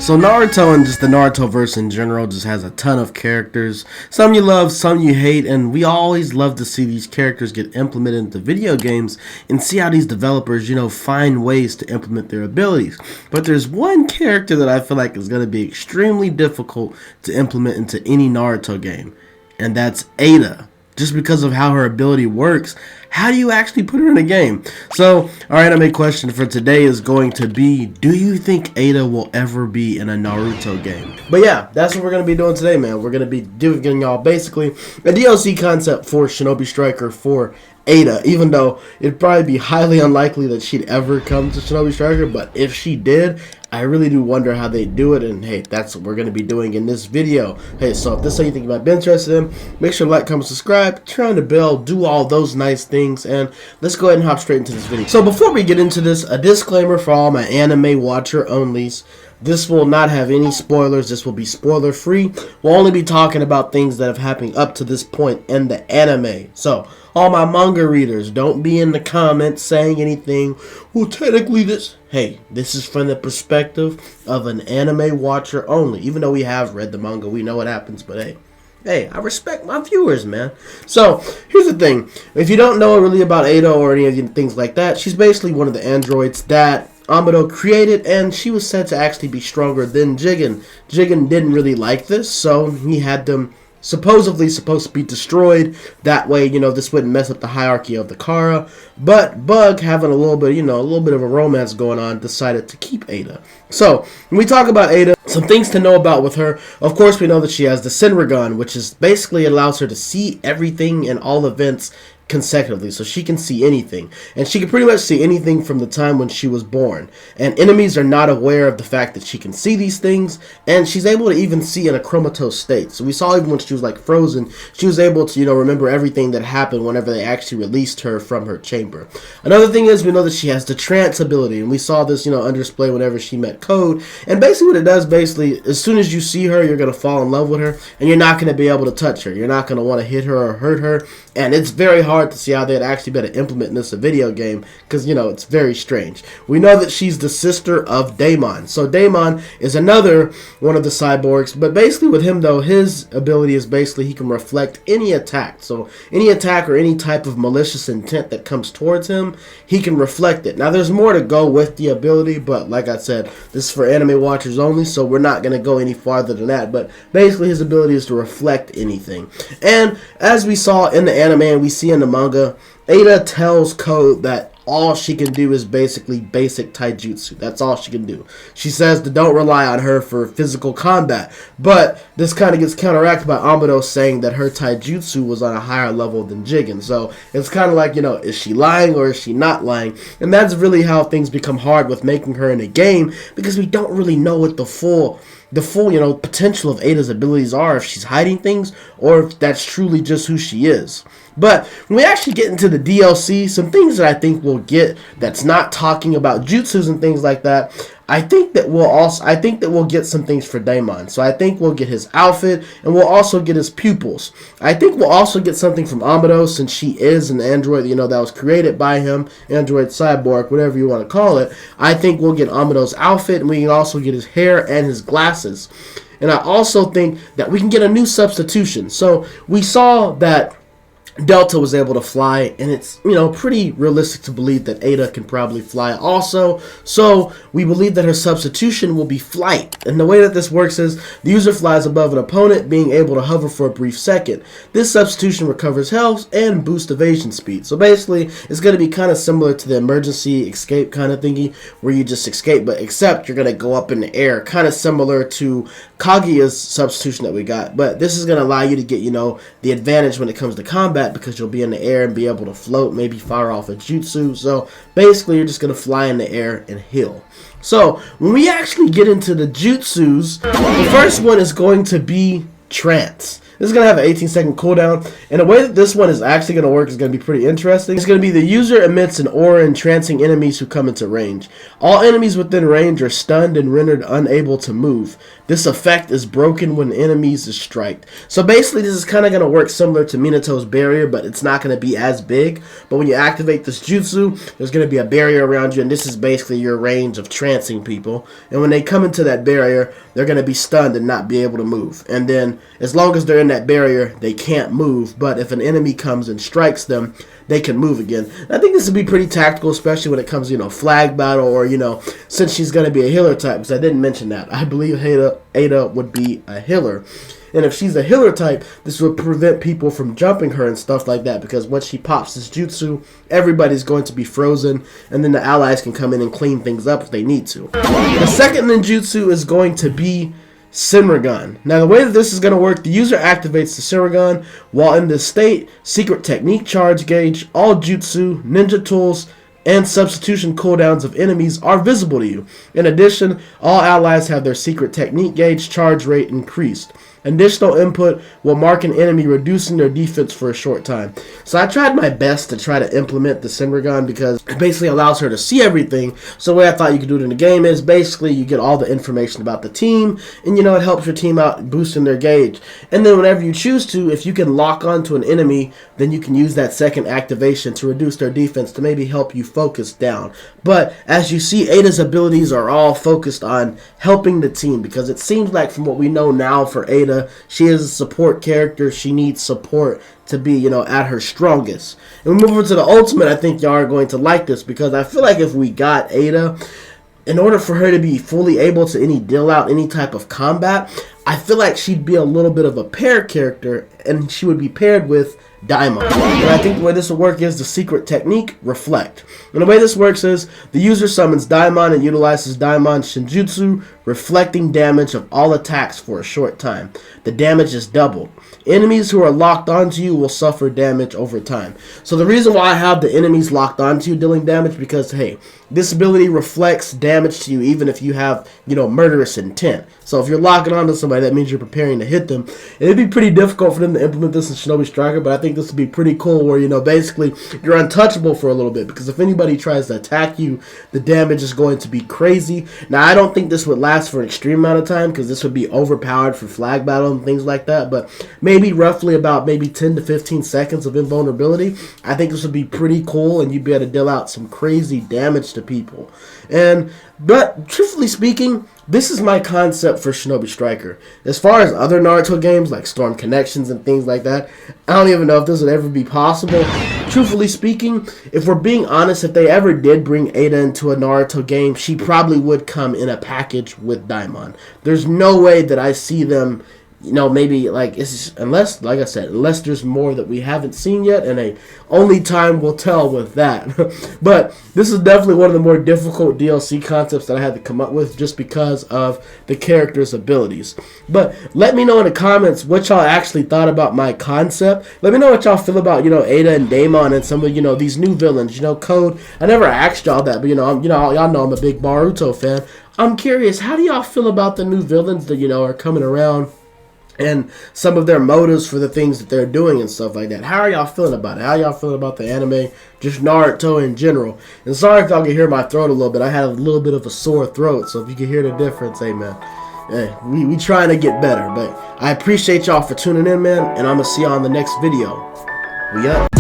So Naruto and just the Naruto verse in general just has a ton of characters. Some you love, some you hate, and we always love to see these characters get implemented into video games and see how these developers, find ways to implement their abilities. But there's one character that I feel like is going to be extremely difficult to implement into any Naruto game, and that's Eida. Just because of how her ability works, how do you actually put her in a game? So, alright, my question for today is going to be, do you think Eida will ever be in a Naruto game? But yeah, that's what we're going to be doing today, man. We're going to be giving y'all basically a DLC concept for Shinobi Striker for Eida, even though it'd probably be highly unlikely that she'd ever come to Shinobi Striker, but if she did, I really do wonder how they do it, and hey, that's what we're going to be doing in this video. Hey, so if this is something you might be interested in, make sure to like, comment, subscribe, turn on the bell, do all those nice things, and let's go ahead and hop straight into this video. So before we get into this, a disclaimer for all my anime watcher onlys. This will not have any spoilers. This will be spoiler free. We'll only be talking about things that have happened up to this point in the anime. So all my manga readers, don't be in the comments saying anything. Well, technically this is from the perspective of an anime watcher only. Even though we have read the manga, we know what happens, but hey, I respect my viewers, man. So, here's the thing. If you don't know really about Eida or any of the things like that, she's basically one of the androids that Amado created, and she was said to actually be stronger than Jigen. Jigen didn't really like this, so he had them supposedly supposed to be destroyed. That way, this wouldn't mess up the hierarchy of the Kara. But Bug, having a little bit of a romance going on, decided to keep Eida. So, when we talk about Eida, some things to know about with her. Of course, we know that she has the Senrigan, which is basically allows her to see everything and all events consecutively, so she can see anything, and she can pretty much see anything from the time when she was born, and enemies are not aware of the fact that she can see these things, and she's able to even see in a comatose state. So we saw even when she was like frozen, she was able to remember everything that happened whenever they actually released her from her chamber. Another thing is we know that she has the Trance ability, and we saw this on display whenever she met Code, and basically what it does, as soon as you see her, you're going to fall in love with her, and you're not going to be able to touch her. You're not going to want to hit her or hurt her, and it's very hard to see how they'd actually better implement this in a video game, because it's very strange. We know that she's the sister of Daemon, so Daemon is another one of the cyborgs, but basically with him though, his ability is basically he can reflect any attack. So any attack or any type of malicious intent that comes towards him, he can reflect it. Now there's more to go with the ability, but like I said, this is for anime watchers only, so we're not going to go any farther than that. But basically his ability is to reflect anything, and as we saw in the anime and we see in the manga, Eida tells Code that all she can do is basically basic taijutsu. That's all she can do. She says to don't rely on her for physical combat, but this kind of gets counteracted by Amado saying that her taijutsu was on a higher level than Jigen. So it's kind of like, is she lying or is she not lying? And that's really how things become hard with making her in a game, because we don't really know what the full potential of Eida's abilities are, if she's hiding things or if that's truly just who she is. But when we actually get into the DLC, some things that I think we'll get that's not talking about jutsus and things like that, I think that we'll get some things for Daemon. So I think we'll get his outfit, and we'll also get his pupils. I think we'll also get something from Amado, since she is an android, that was created by him, android cyborg, whatever you want to call it. I think we'll get Amado's outfit, and we can also get his hair and his glasses. And I also think that we can get a new substitution. So we saw that Delta was able to fly, and it's pretty realistic to believe that Eida can probably fly also, so we believe that her substitution will be flight. And the way that this works is the user flies above an opponent, being able to hover for a brief second. This substitution recovers health and boosts evasion speed. So basically it's going to be kind of similar to the emergency escape kind of thingy, where you just escape, but except you're going to go up in the air, kind of similar to Kaguya's substitution that we got. But this is going to allow you to get the advantage when it comes to combat, because you'll be in the air and be able to float, maybe fire off a jutsu. So basically you're just going to fly in the air and heal. So when we actually get into the jutsus, the first one is going to be Trance. This is going to have an 18-second cooldown, and the way that this one is actually going to work is going to be pretty interesting. It's going to be the user emits an aura entrancing enemies who come into range. All enemies within range are stunned and rendered unable to move. This effect is broken when enemies is striked. So basically this is kind of going to work similar to Minato's barrier, but it's not going to be as big. But when you activate this jutsu, there's going to be a barrier around you, and this is basically your range of trancing people. And when they come into that barrier, they're going to be stunned and not be able to move. And then as long as they're in that barrier, they can't move. But if an enemy comes and strikes them, they can move again. I think this would be pretty tactical, especially when it comes to, flag battle, or, since she's going to be a healer type, because I didn't mention that. I believe Eida would be a healer. And if she's a healer type, this would prevent people from jumping her and stuff like that, because once she pops this jutsu, everybody's going to be frozen, and then the allies can come in and clean things up if they need to. The second ninjutsu is going to be Senrigan. Now the way that this is going to work, the user activates the Senrigan while in this state. Secret technique charge gauge, all jutsu, ninja tools, and substitution cooldowns of enemies are visible to you. In addition, all allies have their secret technique gauge charge rate increased. Additional input will mark an enemy reducing their defense for a short time. So I tried my best to try to implement the Senrigan because it basically allows her to see everything. So the way I thought you could do it in the game is basically you get all the information about the team, and it helps your team out boosting their gauge. And then whenever you choose to, if you can lock onto an enemy, then you can use that second activation to reduce their defense to maybe help you focus down. But as you see, Eida's abilities are all focused on helping the team, because it seems like from what we know now for Eida, she is a support character. She needs support to be, at her strongest. And we move over to the ultimate. I think y'all are going to like this, because I feel like if we got Eida, in order for her to be fully able to deal out any type of combat, I feel like she'd be a little bit of a pair character, and she would be paired with Daimon. And I think the way this will work is the secret technique, Reflect. And the way this works is the user summons Daimon and utilizes Daimon's Shinjutsu, reflecting damage of all attacks for a short time. The damage is doubled. Enemies who are locked onto you will suffer damage over time. So the reason why I have the enemies locked onto you dealing damage, because hey, this ability reflects damage to you even if you have, murderous intent. So if you're locking onto somebody, that means you're preparing to hit them. It'd be pretty difficult for them to implement this in Shinobi Striker, but I think this would be pretty cool where, basically you're untouchable for a little bit, because if anybody tries to attack you, the damage is going to be crazy. Now, I don't think this would last for an extreme amount of time, because this would be overpowered for flag battle and things like that, but maybe roughly about 10 to 15 seconds of invulnerability. I think this would be pretty cool, and you'd be able to deal out some crazy damage to people. But truthfully speaking, this is my concept for Shinobi Striker. As far as other Naruto games like Storm Connections and things like that, I don't even know if this would ever be possible. Truthfully speaking, if we're being honest, if they ever did bring Eida into a Naruto game, she probably would come in a package with Daimon. There's no way that I see them, maybe unless, like I said, unless there's more that we haven't seen yet, and only time will tell with that. But this is definitely one of the more difficult DLC concepts that I had to come up with, just because of the character's abilities. But let me know in the comments what y'all actually thought about my concept. Let me know what y'all feel about, Eida and Daimon and some of, these new villains. Code. I never asked y'all that, but y'all know I'm a big Boruto fan. I'm curious, how do y'all feel about the new villains that, are coming around, and some of their motives for the things that they're doing and stuff like that? How are y'all feeling about it? How y'all feeling about the anime, just Naruto in general? And sorry if y'all can hear my throat a little bit. I had a little bit of a sore throat, so if you can hear the difference, hey man, we trying to get better. But I appreciate y'all for tuning in, man, and I'm gonna see y'all in the next video. We up.